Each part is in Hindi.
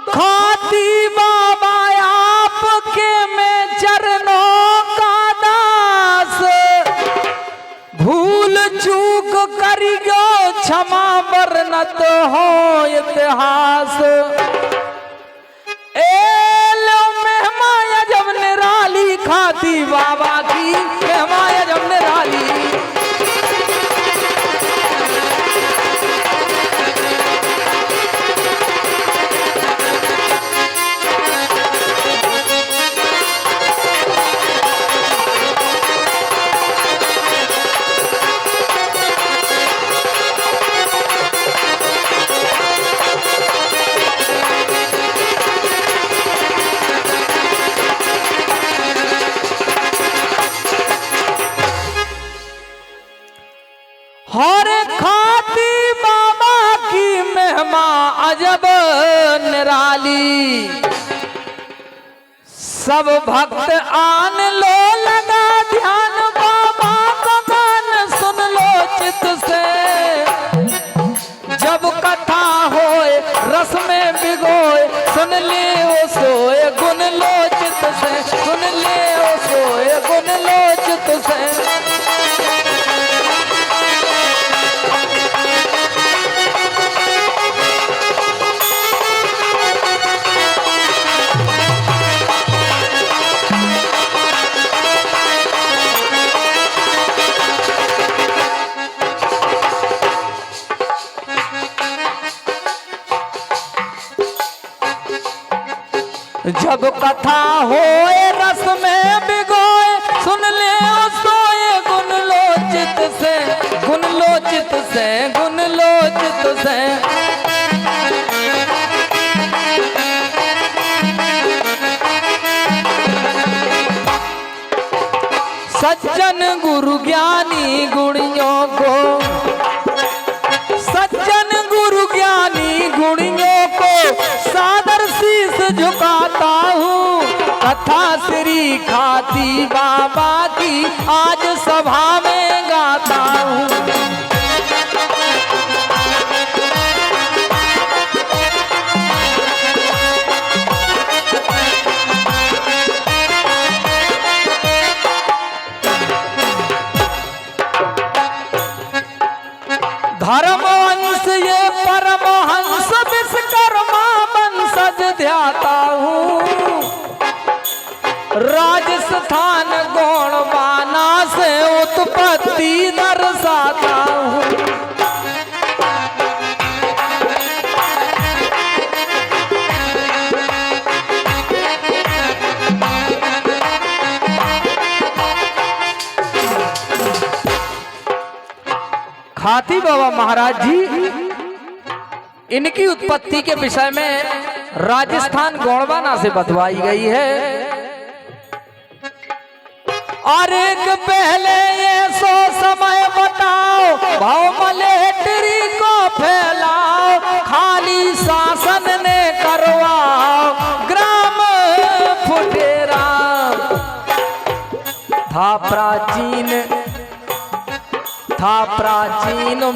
खाती बाबा आपके मैं चरणों का दास, भूल चूक करियो क्षमा वर्णत हो इतिहास। जब निराली खाती बाबा की मेहमाया जब निराली। हर खाती बाबा की मेहमा अजब निराली, सब भक्त आन लो लगा ध्यान बाबा का गान सुन लो चित से। जब कथा होए रस में भिगोए सुन ले ओ सोए गुन लो चित से, सुन ले ओ सोए गुन लो चित से। जब कथा होए रस में भिगोए सुन ले ओ सोए गुन लो चित से, गुन लो चित से, गुन लो चित से। सज्जन गुरु ज्ञानी गुणियों को, सज्जन गुरु ज्ञानी गुणियों को सादर शीस झुकाता हूँ। कथा श्री खाती बाबा की आज सभा में गाता हूँ। धर्मवंश ये परमहंस विश्वकर्मा वंशज ध्याता हूँ। राजस्थान गोंडवाना से उत्पत्ति दर्शाता हूँ। खाती बाबा महाराज जी, इनकी उत्पत्ति के विषय में राजस्थान गोंडवाना से बतवाई गई है। और एक पहले ये सो समय बताओ, भाव मलेटरी को फैलाओ, खाली शासन ने करवाओ, ग्राम फुटेरा था प्राचीन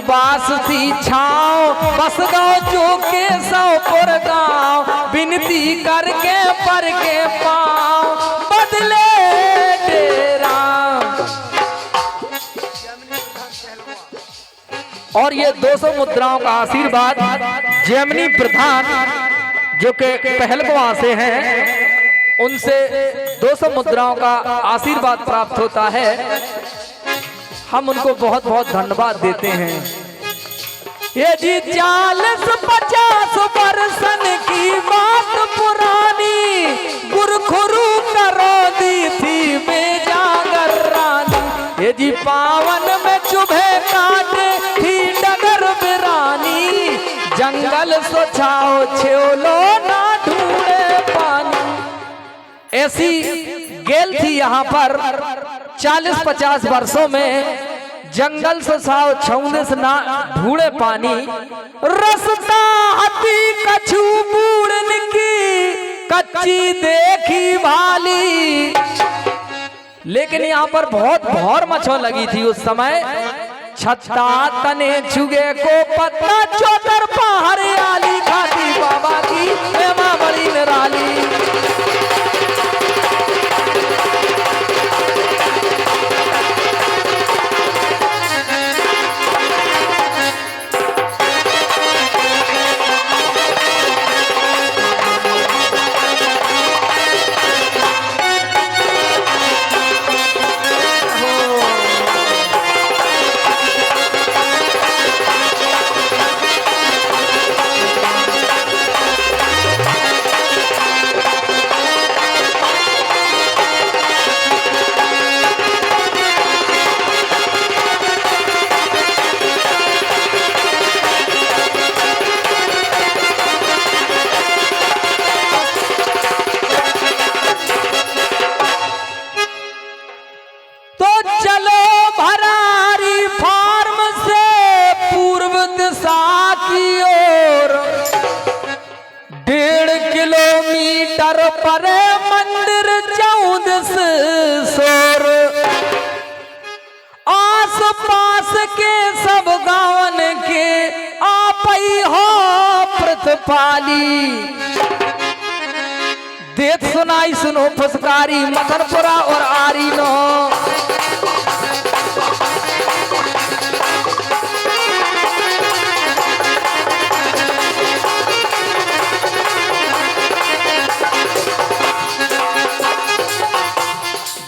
बास थी छाओ, बस गाँव जो के सौपुर गाँव, विनती करके पर के पाँव बदले डेरा। और ये 200 मुद्राओं का आशीर्वाद जैमिनी प्रधान जो के पहलगांव से हैं, उनसे 200 मुद्राओं का आशीर्वाद प्राप्त होता है। हम उनको बहुत बहुत धन्यवाद देते हैं। ये जी 40-50 बरसन की बात पुरानी, गुरखुरु करो दी थी बेजागर रानी। ये जी पावन में चुभे काटे थी डगर बिरानी, जंगल सोचाओ छेलो ना ढूंढे पानी। ऐसी गेल थी यहाँ पर 40-50 वर्षों में, जंगल से साव छौंदे से ना ढूंढे पानी। रसता हती कछु बूढ़न की कच्ची देखी भाली, लेकिन यहाँ पर बहुत भौर मछो लगी थी उस समय। छत्ता तने चुगे को पत्ता चौतर पहाड़ आली खाती बाबा की पर मंदिर 14 सोर, आस पास के सब गावन के आपई हो प्रतिपाली। देत सुनाई सुनो फुसकारी मथनपुरा और आरीनो।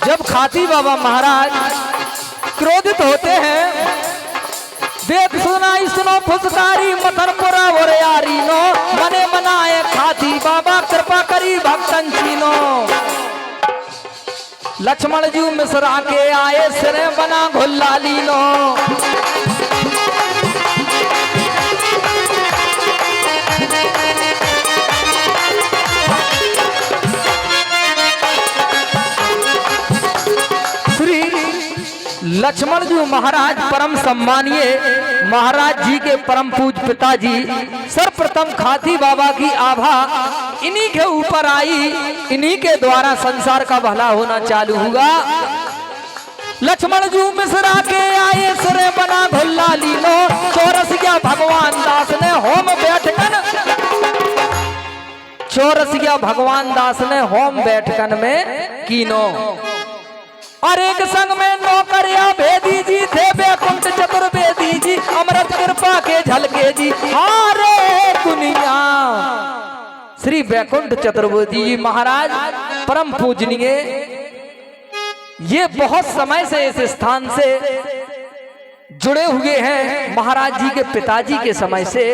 जब खाती बाबा महाराज क्रोधित होते हैं, देख सुनाई सुनो फुसकारी मथनपुरा और यारीनो, मने मनाए खाती बाबा कृपा करी भक्तन चीनो। लक्ष्मण जी मिश्रा के आए सिरे बना घुल्ला लीनो। लक्ष्मण जी महाराज परम सम्मानीय महाराज जी के परम पूज पिताजी, सर्वप्रथम खाती बाबा की आभा इन्हीं के ऊपर आई, इन्हीं के द्वारा संसार का भला होना चालू हुआ। लक्ष्मण जी मिश्रा के आए सिरे बना घुल्ला लीनो। चौरसिया भगवान दास ने होम बैठकन, चौरसिया भगवान दास ने होम बैठकन में कीनो। और एक संग में नौकरिया भेदी जी थे बैकुंठ चतुर्वेदी जी, अमृत कृपा के झलके जी हारे दुनिया। श्री बैकुंठ चतुर्वेदी जी महाराज परम पूजनीय, ये बहुत समय से इस स्थान से जुड़े हुए हैं महाराज जी के पिताजी के समय से।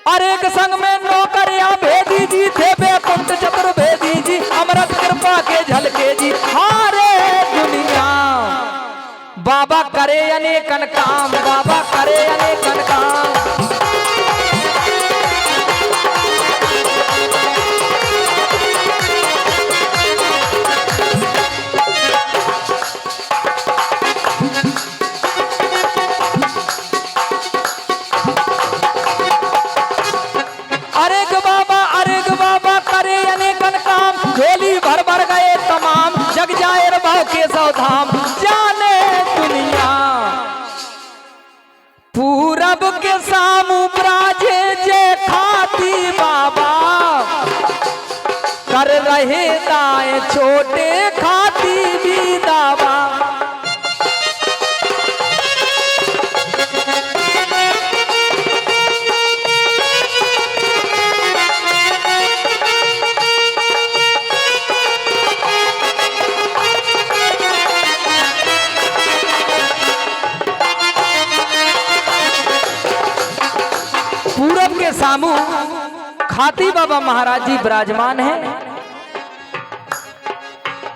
और एक संग में नौकरिया भेदी जी थे बैकुंठ चतुर्वेदी जी, अमृत कृपा के झलके जी हारे दुनिया। बाबा करे अनेकन काम, बाबा करे अनेकन काम। झोली भर भर गए तमाम, जग जाए रबाव के सौधाम जाने दुनिया। पूरब के सामू ब्राजे जे खाती बाबा, कर रहे दाएं छोटे खाती भी दावा। पूरब के सामू खाती बाबा महाराज जी विराजमान है,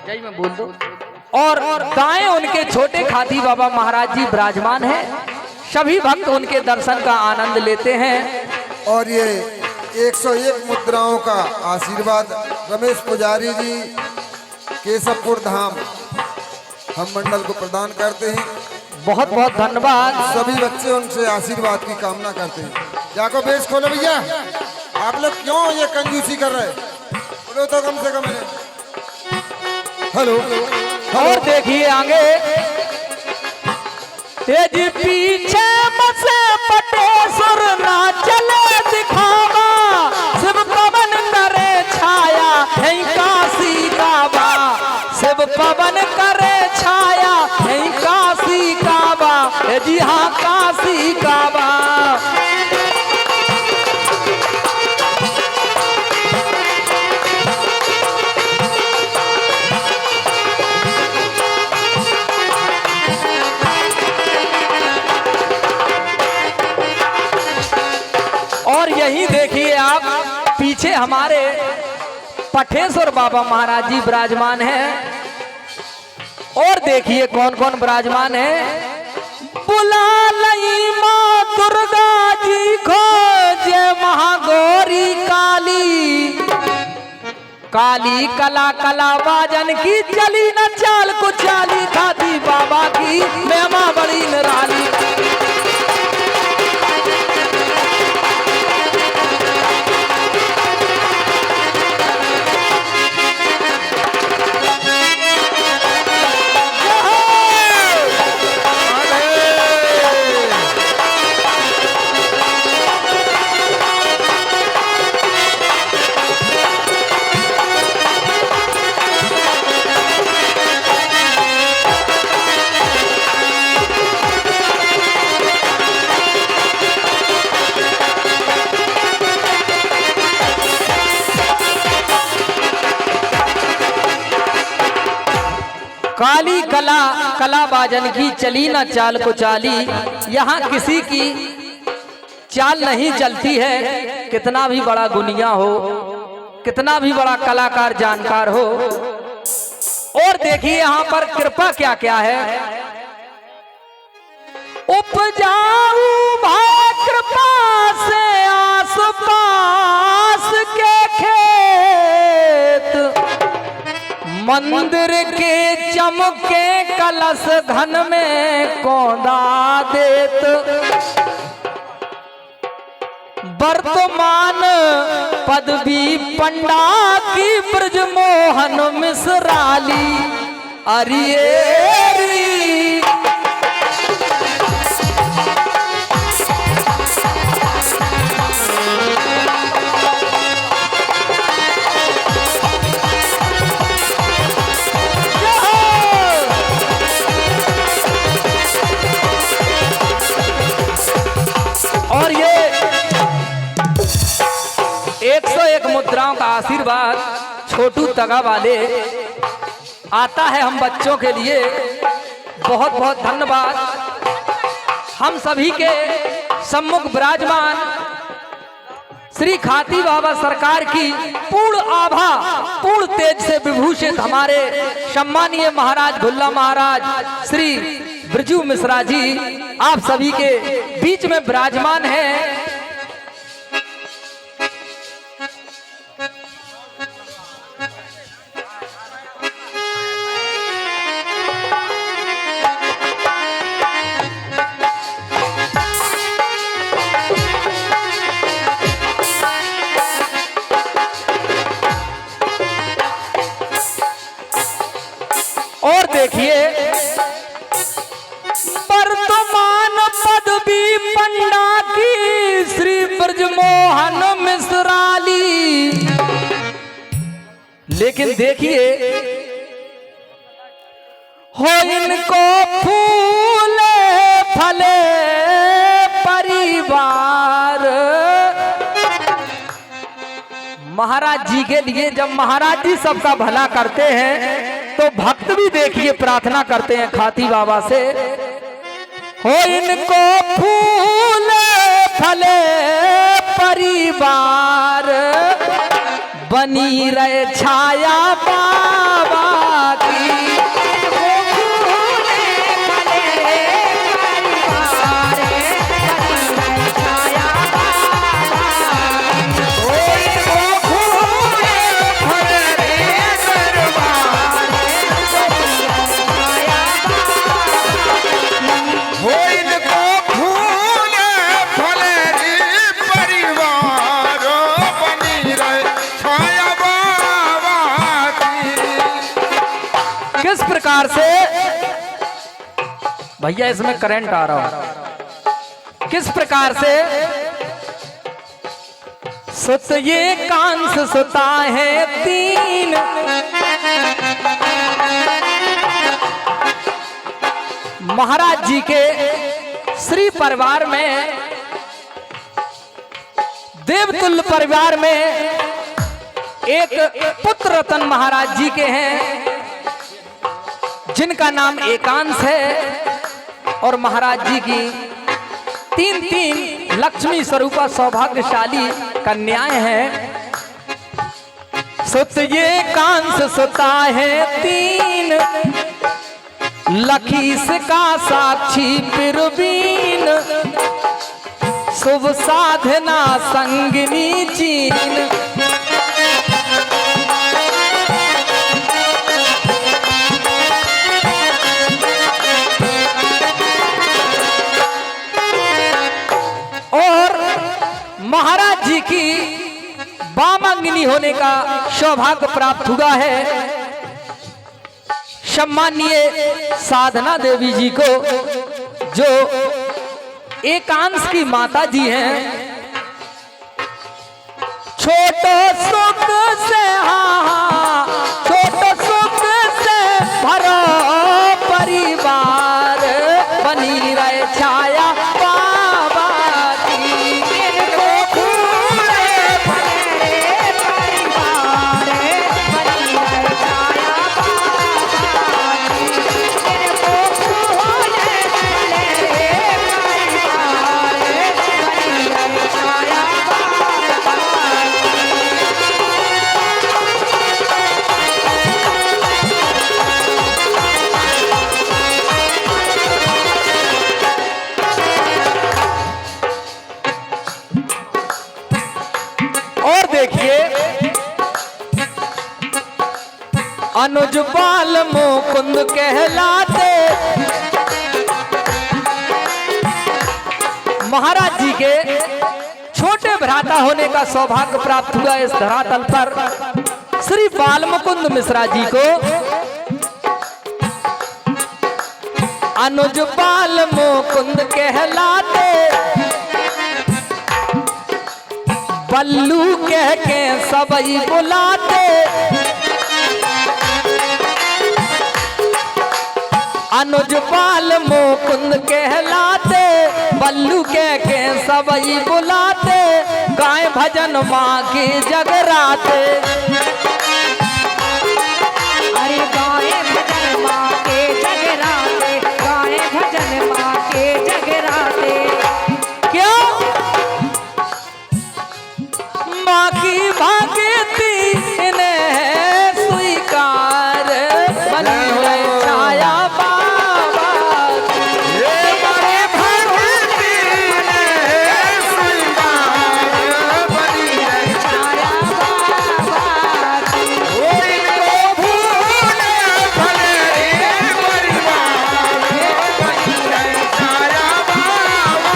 जय मैं बोल दो। और दाएं उनके छोटे खाती बाबा महाराज जी विराजमान है। सभी भक्त उनके दर्शन का आनंद लेते हैं। और ये 101 मुद्राओं का आशीर्वाद रमेश पुजारी जी केशवपुर धाम हम मंडल को प्रदान करते हैं। बहुत बहुत धन्यवाद। सभी बच्चे उनसे आशीर्वाद की कामना करते हैं। जाको बेच खोलो भैया, आप लोग क्यों ये कंजूसी कर रहे बोलो तो कम से कम। हेलो और देखिए आगे, तेजी पीछे बसे पटेश्वर ना चले दिखावा, शिव पवन करे छाया है काशी काबा, शिव पवन करे छाया है काशी काबा, जी हाँ काशी काबा। और यही देखिए आप पीछे हमारे पटेश्वर बाबा महाराज जी विराजमान हैं। और देखिए कौन कौन विराजमान है। बुला लई माँ दुर्गा जी को जय महागौरी काली, काली कला कला बाजन की चली न चाल को चाली, खाती बाबा की मेमा बड़ी निराली। काली कला कला बाजन की चली ना चाल को चाली, यहाँ किसी की चाल नहीं चलती है, कितना भी बड़ा गुनिया हो, कितना भी बड़ा कलाकार जानकार हो। और देखिए यहाँ पर कृपा क्या क्या है, उपजाऊ भाई कृपा से आस पास के खेत, मंदिर के चमके कलश घन में कौंदा देत, वर्तमान पदवी पंडा की ब्रजमोहन मिश्राली अरियेरी। और ये 101 मुद्राओं का आशीर्वाद छोटू तगा वाले आता है हम बच्चों के लिए। बहुत बहुत धन्यवाद। हम सभी के सम्मुख विराजमान श्री खाती बाबा सरकार की पूर्ण आभा पूर्ण तेज से विभूषित हमारे सम्मानीय महाराज भुल्ला महाराज श्री ब्रजू मिश्रा जी आप सभी के बीच में विराजमान हैं। और देखिए वर्तमान पदवी पंडा की श्री ब्रजमोहन मिश्राली। लेकिन देखिए हो इनको फूले फले परिवार। महाराज जी के लिए जब महाराज जी सबका भला करते हैं तो भक्त भी देखिए प्रार्थना करते हैं खाती बाबा से, हो इनको फूल फले परिवार, बनी रहे छाया बाबा की। किस प्रकार से भैया इसमें करंट आ रहा हो, किस प्रकार से सुत ये कांस सुता है तीन, महाराज जी के श्री परिवार में देवतुल्य परिवार में एक पुत्र रतन महाराज जी के हैं जिनका नाम एकांश है, और महाराज जी की तीन तीन लक्ष्मी स्वरूपा सौभाग्यशाली कन्याएं हैं। सुत ये कांस सुता है तीन, लखीस का साक्षी पिरबीन, शुभ साधना संगिनी चीन। और महाराज जी की वामांगिनी होने का सौभाग्य प्राप्त हुआ है सम्मानीय साधना देवी जी को, जो एकांश की माता जी हैं। छोटो सुख से छोटो सुख से भरो परिवार, बनी रहे छाया बाबा की। परिवार बनी रहे छाया बाबा की। और देखिए अनुज बाल मुकुंद कहलाते महाराज जी के छोटे भ्राता होने का सौभाग्य प्राप्त हुआ इस धरातल पर श्री बाल मुकुंद मिश्रा जी को। अनुज बाल मुकुंद कहलाते बल्लू कह के सबई बुलाते अनुज बाल मुकुंद कहलाते बल्लू कह के सबई बुलाते गाय भजन माँ के जगराते। अरे गाए भजन माँ के जगराते गाए भजन माँ के जगराते। क्यों माँ की भागती इन्हें स्वीकार बनी हुई छाया बाबा ये बड़े भगवती ने स्वीकार बनी है छाया बाबा की। वो इनको भूले भले परिवार बनी है छाया बाबा।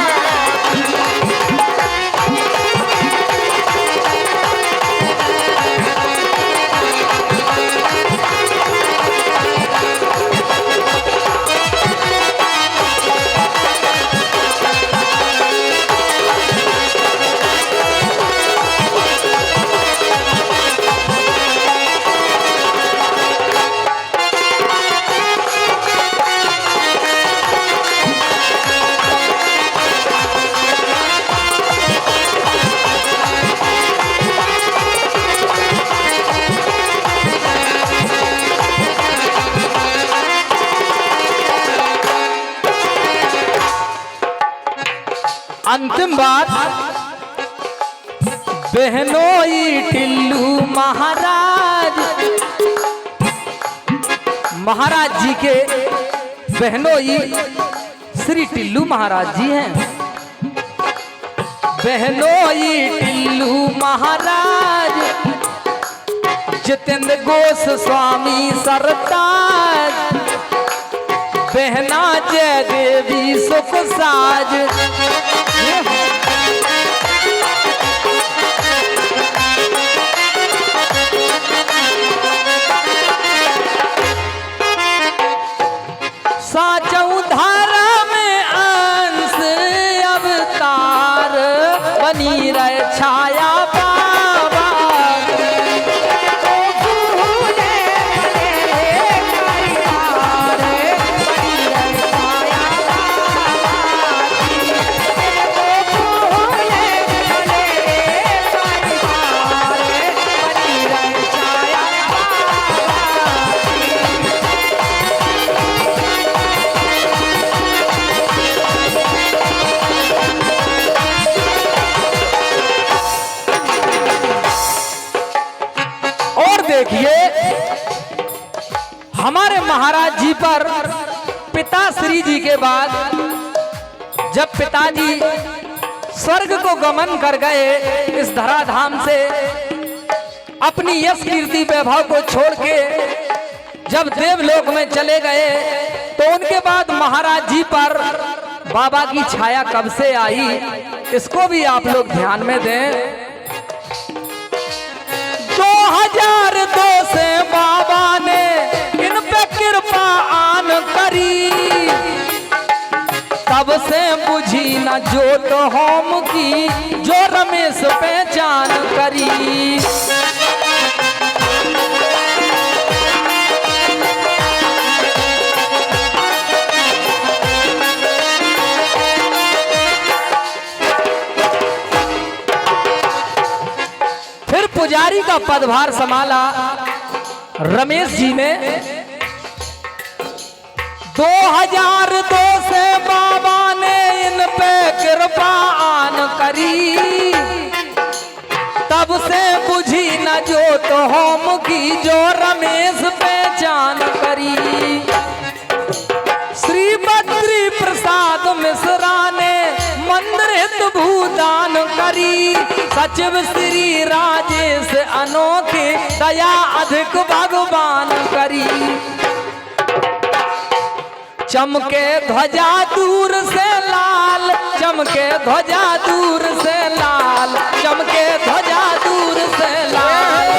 अंतिम बात बहनोई टिल्लू महाराज महाराज जी के बहनोई श्री टिल्लू महाराज जी हैं। बहनोई टिल्लू महाराज जितेंद्र गोस्वामी सरताज बहना जय देवी सुख साज। साचौ धारा में अंश अवतार बनी रहे छाया बाबा देखिए हमारे महाराज जी पर पिताश्री जी के बाद जब पिताजी स्वर्ग को गमन कर गए इस धराधाम से अपनी यश कीर्ति वैभव को छोड़ के जब देवलोक में चले गए तो उनके बाद महाराज जी पर बाबा की छाया कब से आई इसको भी आप लोग ध्यान में दें। 2002 से बाबा ने इन पे कृपा आन करी तब से बुझी न जोत होम की जो रमेश पहचान करी। फिर पुजारी का पदभार संभाला रमेश जी ने। 2002 से बाबा ने इन पे कृपा आन करी तब से बुझी न जोत होम की जो रमेश पहचान करी। श्री बद्री प्रसाद मिश्रा ने मंदिर भूदान का करी, सचिव श्री राजेश अनोखे दया अधिक भगवान करी। चमके ध्वजा दूर से लाल, चमके ध्वजा दूर से लाल, चमके ध्वजा दूर से लाल।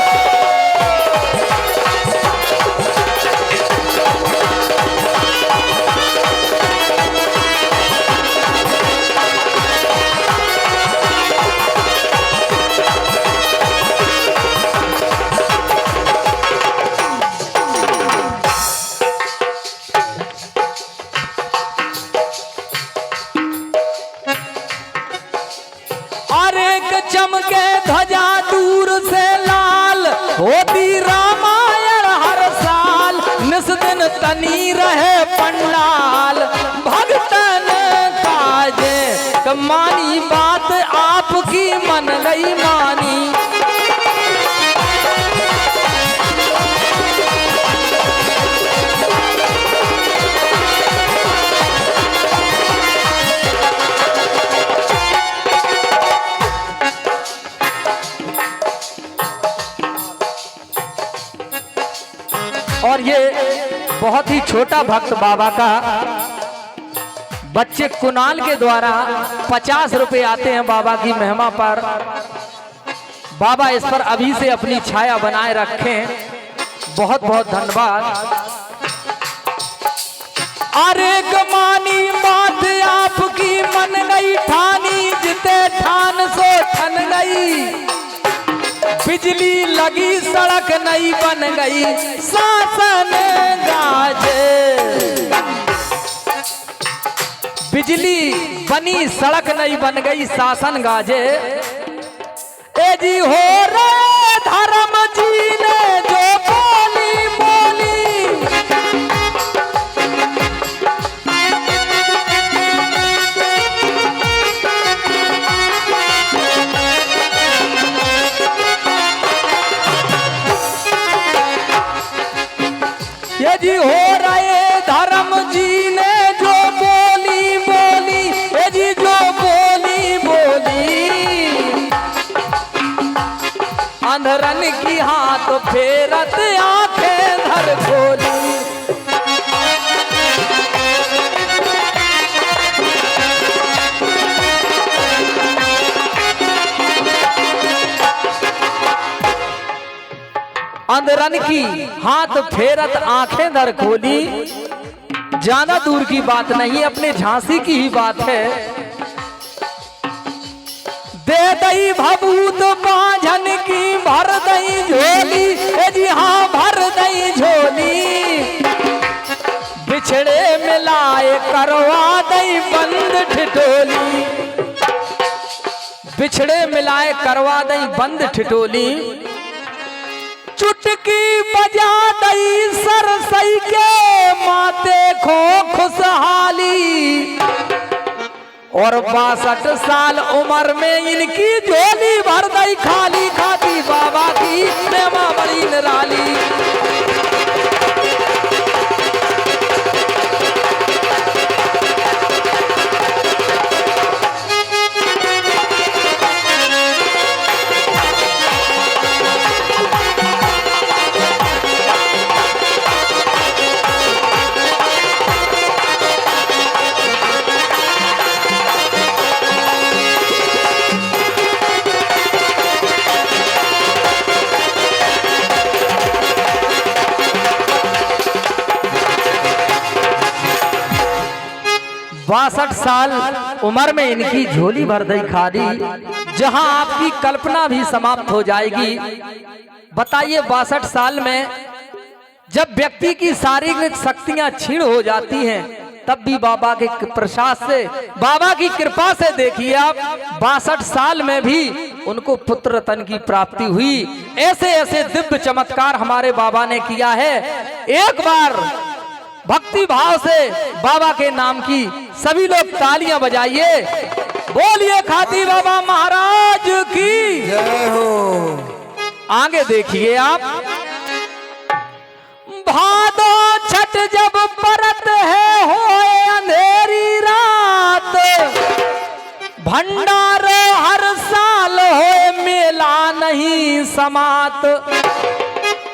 चमके ध्वजा दूर से लाल, होती रामायण हर साल, निस दिन तनी रहे पंडाल, भक्तन काजे कमानी बात आपकी मन गई मानी। और ये बहुत ही छोटा भक्त बाबा का बच्चे कुणाल के द्वारा 50 रुपए आते हैं बाबा की महिमा पर। बाबा इस पर अभी से अपनी छाया बनाए रखें। बहुत बहुत धन्यवाद। अरे गमानी बात आपकी मन गई ठानी, जिते ठान सो ठन गई, बिजली लगी सड़क नई बन गई, शासन गाजे। बिजली बनी सड़क नई बन गई, शासन गाजे। ए जी हो रे धर्म जी ने जो बोली बोली, ये जी हो रहे धर्म जी ने जो बोली बोली, ये जी जो बोली बोली, अंधरन की हाथ फेरत आंखें धर खोली। अंधरन की हाथ फेरत आंखें धर खोली। ज्यादा दूर की बात नहीं, अपने झांसी की ही बात है। दे दई भभूत बांझन की भर दई झोली, ए जी हाँ भर दई झोली, बिछड़े मिलाए करवा दई बंद ठिठोली, बिछड़े मिलाए करवा दई बंद ठिठोली। चुटकी बजा दई सरसई के माते खो खुशहाली, और 62 साल उम्र में इनकी झोली भर दई खाली, खाती बाबा की प्रेमा बड़ी निराली। बासठ साल उम्र में इनकी झोली भर दई खाली, जहां आपकी कल्पना भी समाप्त हो जाएगी। बताइए 62 साल में जब व्यक्ति की शारीरिक शक्तियां क्षीण हो जाती हैं, तब भी बाबा के प्रसाद से, बाबा की कृपा से देखिए आप 62 साल में भी उनको पुत्र रत्न की प्राप्ति हुई। ऐसे ऐसे दिव्य चमत्कार हमारे बाबा ने किया है। एक बार भक्ति भाव से बाबा के नाम की सभी लोग तालियां बजाइए। बोलिए खाती बाबा महाराज की जय हो। आगे देखिए आप, भादो छठ जब परत है होए अंधेरी रात, भंडारो हर सा नहीं समात।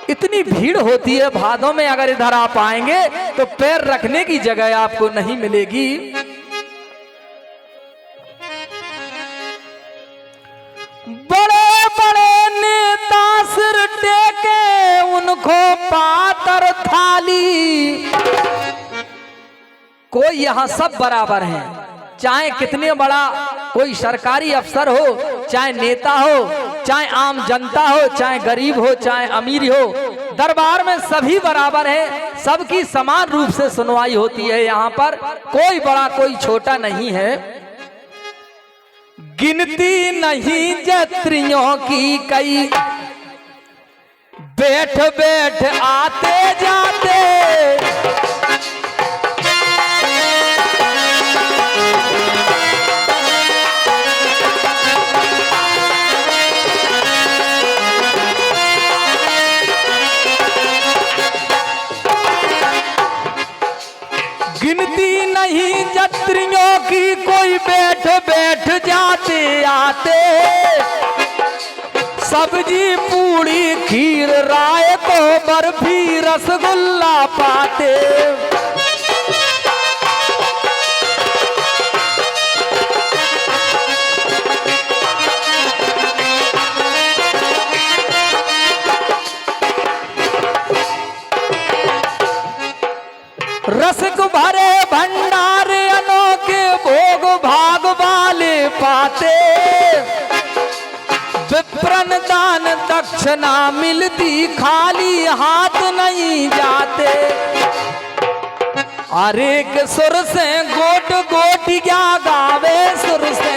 इतनी भीड़ होती है भादों में, अगर इधर आप आएंगे तो पैर रखने की जगह आपको नहीं मिलेगी। बड़े बड़े नेता सिर टेके उनको पातर थाली। कोई यहां सब बराबर हैं, चाहे कितने बड़ा कोई सरकारी अफसर हो, चाहे नेता हो, चाहे आम जनता हो, चाहे गरीब हो, चाहे अमीर हो, दरबार में सभी बराबर हैं। सबकी समान रूप से सुनवाई होती है। यहाँ पर कोई बड़ा कोई छोटा नहीं है। गिनती नहीं जत्रियों की कई, बैठ बैठ आते जाते। गिनती नहीं जत्रियों की कोई, बैठ बैठ जाते आते। सब्जी पूड़ी खीर राय तो बर्फी रसगुल्ला पाते। रसिक भरे भंडार अनोखे भोग भाग वाले पाते। विप्रन दान दक्षिणा मिलती, खाली हाथ नहीं जाते। अरे के सुर से गोट गोटिया गावे सुर से।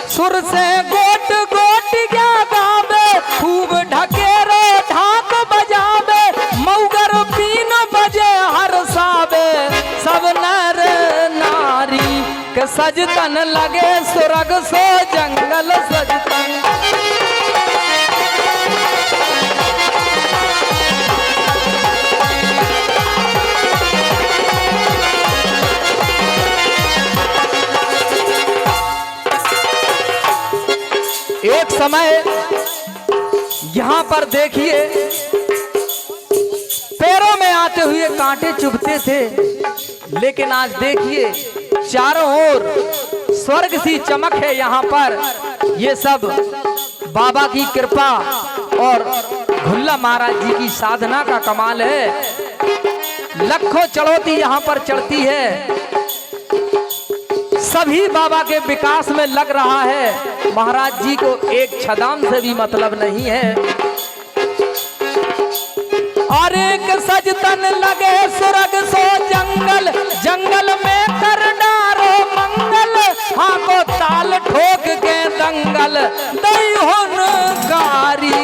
सुर से गोट गोट क्या गावे, खूब ढकेरो ढाक बजावे। मऊगर 3 बजे हरसावे, सब नर नारी के सजतन लगे सुरग सो जंगल सजतन। एक समय यहां पर देखिए, पैरों में आते हुए कांटे चुभते थे, लेकिन आज देखिए चारों ओर स्वर्ग सी चमक है। यहाँ पर ये सब बाबा की कृपा और भुल्ला महाराज जी की साधना का कमाल है। लाखों चढ़ौती यहाँ पर चढ़ती है। सभी बाबा के विकास में लग रहा है। महाराज जी को एक छदाम से भी मतलब नहीं है। और एक सजतन लगे सुरग सो जंगल, जंगल में कर डारो मंगल। हाँ को ताल ठोक के दंगल दई हुनकारी।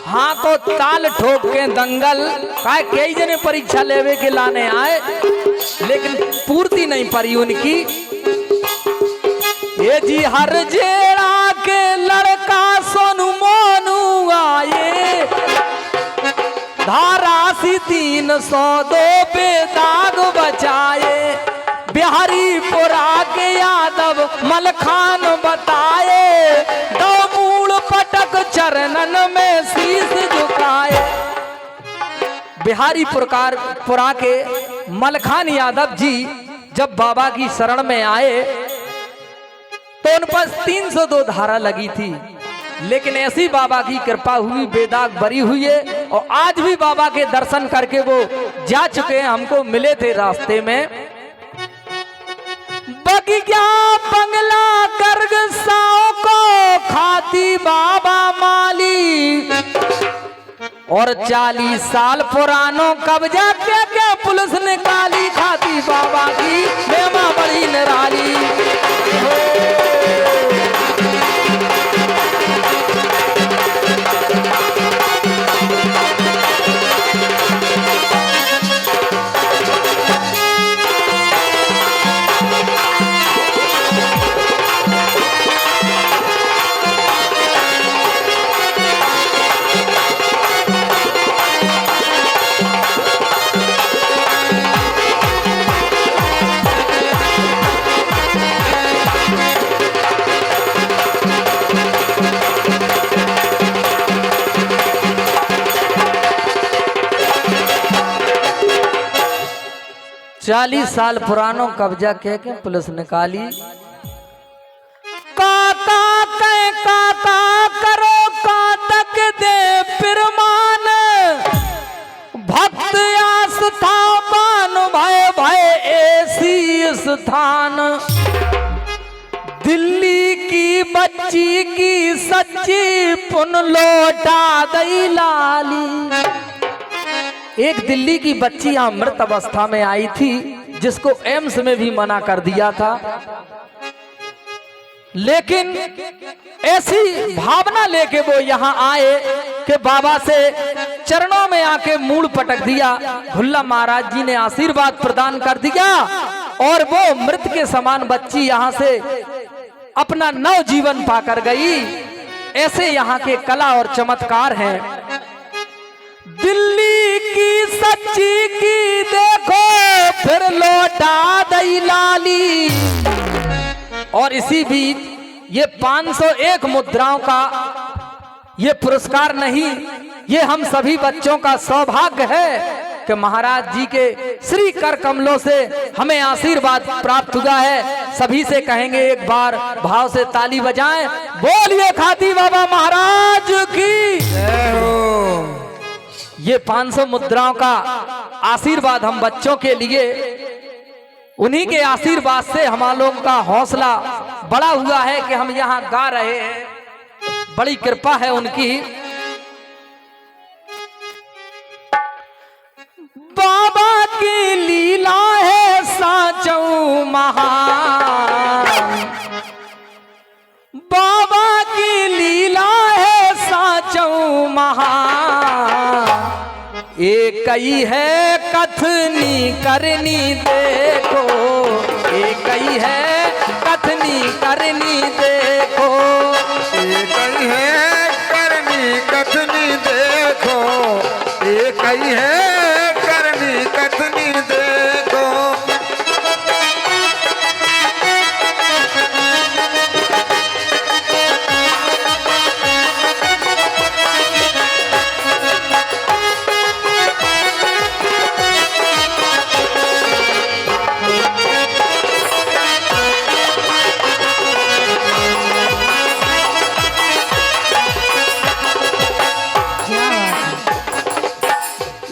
हाँ को ताल ठोक के दंगल। कई जने परीक्षा लेवे के लाने आए, लेकिन पूर्ति नहीं पड़ी उनकी। ये जी हर जेड़ा के लड़का सोनू मोनू आए। धारासी 302 बेदाग बचाए। बिहारीपुरा के यादव मलखान बताए। दो मूल पटक चरणन में शीश झुकाए। बिहारीपुरा के मलखान यादव जी जब बाबा की शरण में आए तो उन पर 302 धारा लगी थी, लेकिन ऐसी बाबा की कृपा हुई, बेदाग बरी हुई है। और आज भी बाबा के दर्शन करके वो जा चुके हैं, हमको मिले थे रास्ते में। बगिया बंगला कर्ग साओ को खाती बाबा माली। और 40 साल पुरानो कब्जा के पुलिस ने काली खाती बाबा की मेमा बड़ी निराली। 40 साल पुरानो कब्जा कह के पुलिस निकाली। काका कह काका करो कातक दे पिरमान, भक्त आस्था मान भय भय ऐसी स्थान। दिल्ली की बच्ची की सच्ची पुन लौटा दई लाली। एक दिल्ली की बच्ची यहां मृत अवस्था में आई थी, जिसको एम्स में भी मना कर दिया था, लेकिन ऐसी भावना लेके वो यहाँ आए कि बाबा से चरणों में आके मूल पटक दिया। भुल्ला महाराज जी ने आशीर्वाद प्रदान कर दिया और वो मृत के समान बच्ची यहाँ से अपना नव जीवन पाकर गई। ऐसे यहाँ के कला और चमत्कार हैं। दिल्ली की सच्ची की देखो फिर लौटा दई लाली। और इसी बीच ये 501 मुद्राओं का ये पुरस्कार नहीं, ये हम सभी बच्चों का सौभाग्य है कि महाराज जी के श्री कर कमलों से हमें आशीर्वाद प्राप्त हुआ है। सभी से कहेंगे एक बार भाव से ताली बजाएं, बोलिए खाती बाबा महाराज की जय हो। ये 500 मुद्राओं का आशीर्वाद हम बच्चों के लिए, उन्हीं के आशीर्वाद से हम लोगों का हौसला बड़ा हुआ है कि हम यहाँ गा रहे हैं। बड़ी कृपा है उनकी। बाबा की लीला है साचौ महान, बाबा की लीला है साचौ महान। एक ही है कथनी करनी देखो, एक ही है कथनी करनी देखो, एक ही है करनी कथनी देखो, एक ही है करनी कथनी देखो।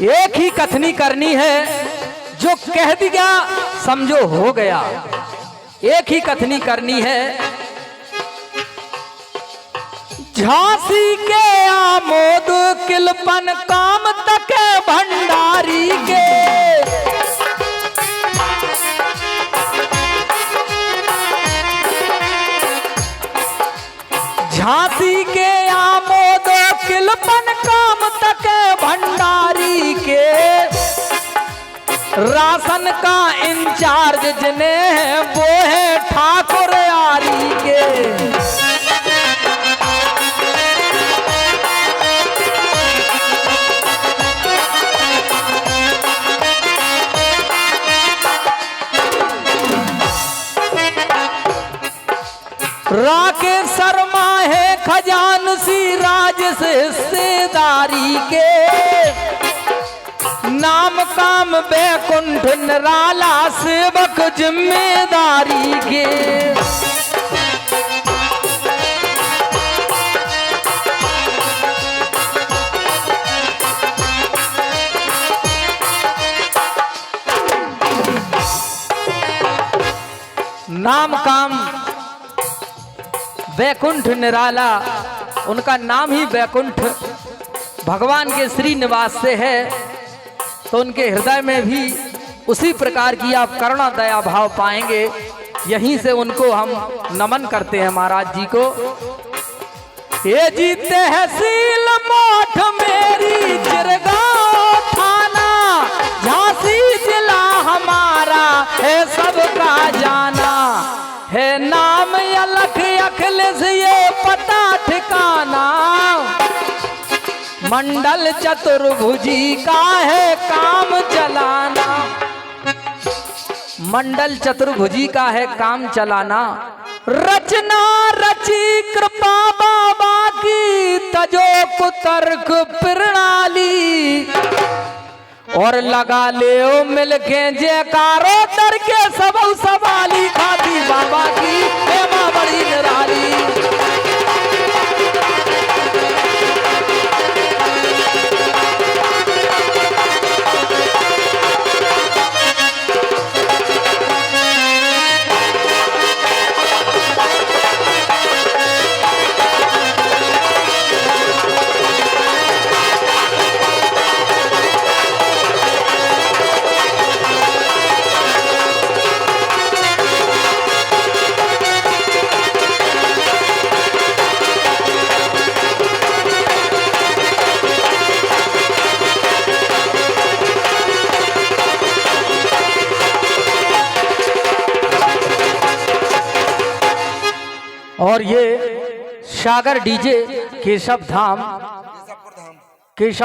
एक ही कथनी करनी है, जो कह दिया समझो हो गया। एक ही कथनी करनी है। झांसी के आमोद किलपन काम तक भंडारी के, झांसी के आमोद किलपन काम तक भंडारी के। राशन का इंचार्ज जिन्हें है वो है ठाकुर यारी के। राकेश शर्मा है खजानसी राज से हिस्सेदारी के। नाम काम बैकुंठ निराला सेवक जिम्मेदारी के। नाम काम बैकुंठ निराला, उनका नाम ही बैकुंठ भगवान के श्री निवास से है, तो उनके हृदय में भी उसी प्रकार की आप करुणा दया भाव पाएंगे। यहीं से उनको हम नमन करते हैं महाराज जी को। ये जी तहसील मोठ मेरी चिरगांव थाना, झांसी जिला हमारा है सबका जाना है। नाम अलख अखिलेश ये पता ठिकाना, मंडल चतुर्भुजी का है काम चलाना। मंडल चतुर्भुजी का है काम चलाना। रचना रची कृपा बाबा की, तजो कुतर्क प्रणाली। और लगा ले ओ मिल के जयकारो दर के सब सवाली खाती बाबा की हेमा बड़ी निराली। और ये सागर डीजे केशव धाम केशव